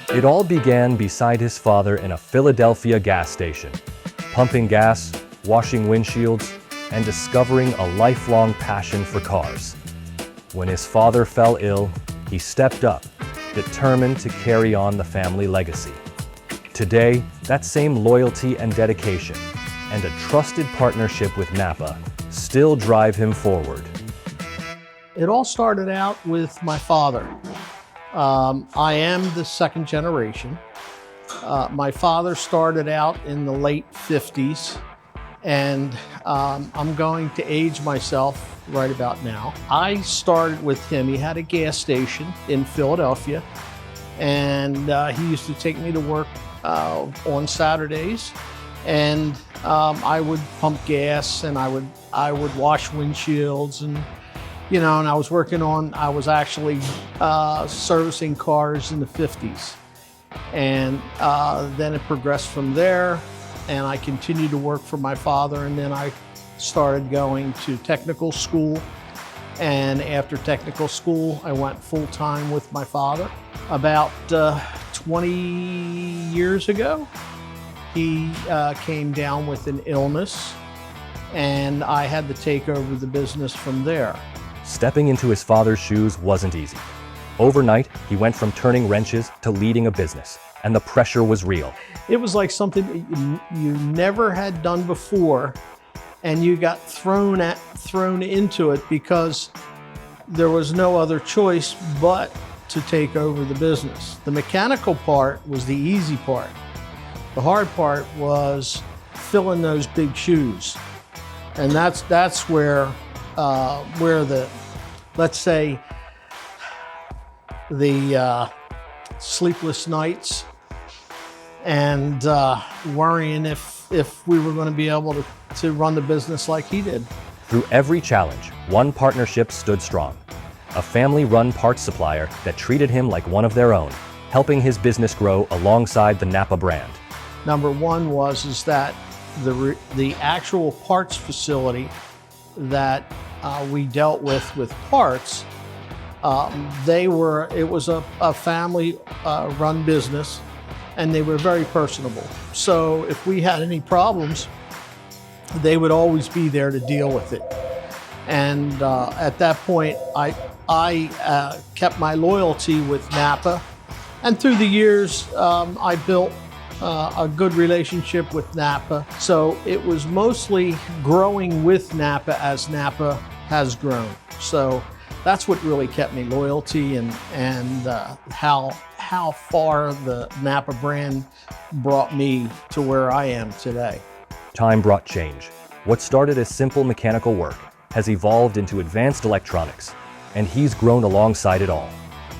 It all began beside his father in a Philadelphia gas station, pumping gas, washing windshields, and discovering a lifelong passion for cars. When his father fell ill, he stepped up, determined to carry on the family legacy. Today, that same loyalty and dedication, and a trusted partnership with NAPA, still drive him forward. It all started out with my father. I am the second generation. My father started out in the late 50s, and I'm going to age myself right about now. I started with him. He had a gas station in Philadelphia, and he used to take me to work on Saturdays, and I would pump gas, and I would wash windshields, and and I was actually servicing cars in the 50s. And then it progressed from there, and I continued to work for my father, and then I started going to technical school. And after technical school, I went full-time with my father. About 20 years ago, he came down with an illness, and I had to take over the business from there. Stepping into his father's shoes wasn't easy. Overnight, he went from turning wrenches to leading a business, and the pressure was real. It was like something you never had done before, and you got thrown into it because there was no other choice but to take over the business. The mechanical part was the easy part. The hard part was filling those big shoes, and that's where the, let's say, the sleepless nights and worrying if we were going to be able to run the business like he did. Through every challenge, one partnership stood strong. A family-run parts supplier that treated him like one of their own, helping his business grow alongside the NAPA brand. Number one is that the actual parts facility that we dealt with parts, it was a family run business, and they were very personable. So if we had any problems, they would always be there to deal with it. And at that point, I kept my loyalty with NAPA, and through the years, I built a good relationship with NAPA. So it was mostly growing with NAPA as NAPA has grown. So that's what really kept me loyalty, and how far the NAPA brand brought me to where I am today. Time brought change. What started as simple mechanical work has evolved into advanced electronics, and he's grown alongside it all.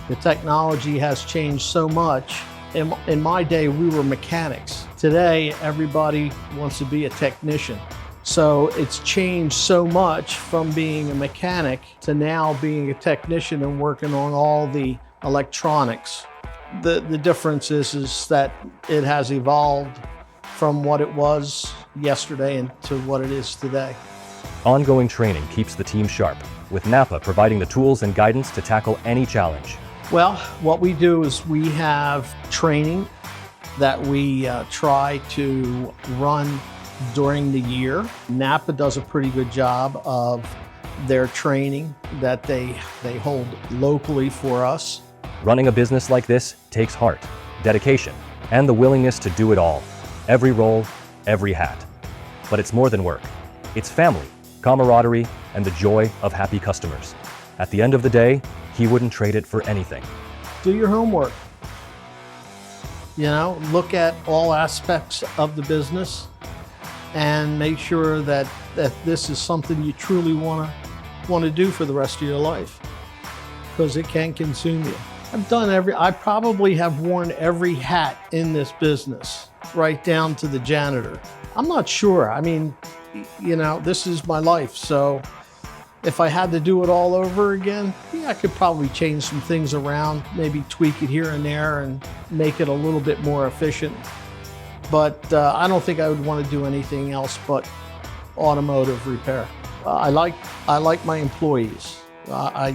The technology has changed so much. In my day, we were mechanics. Today, everybody wants to be a technician. So it's changed so much from being a mechanic to now being a technician and working on all the electronics. The difference is that it has evolved from what it was yesterday and to what it is today. Ongoing training keeps the team sharp, with NAPA providing the tools and guidance to tackle any challenge. Well, what we do is we have training that we try to run during the year. NAPA does a pretty good job of their training that they hold locally for us. Running a business like this takes heart, dedication, and the willingness to do it all. Every role, every hat. But it's more than work. It's family, camaraderie, and the joy of happy customers. At the end of the day, he wouldn't trade it for anything. Do your homework. Look at all aspects of the business and make sure that this is something you truly want to do for the rest of your life, because it can consume you. I probably have worn every hat in this business, right down to the janitor. I'm not sure. I mean, this is my life. So if I had to do it all over again, I could probably change some things around, maybe tweak it here and there and make it a little bit more efficient. But I don't think I would want to do anything else but automotive repair. I like my employees. I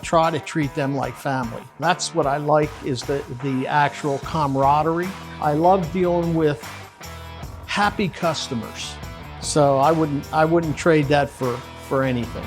try to treat them like family. That's what I like, is the actual camaraderie. I love dealing with happy customers. So I wouldn't trade that for anything.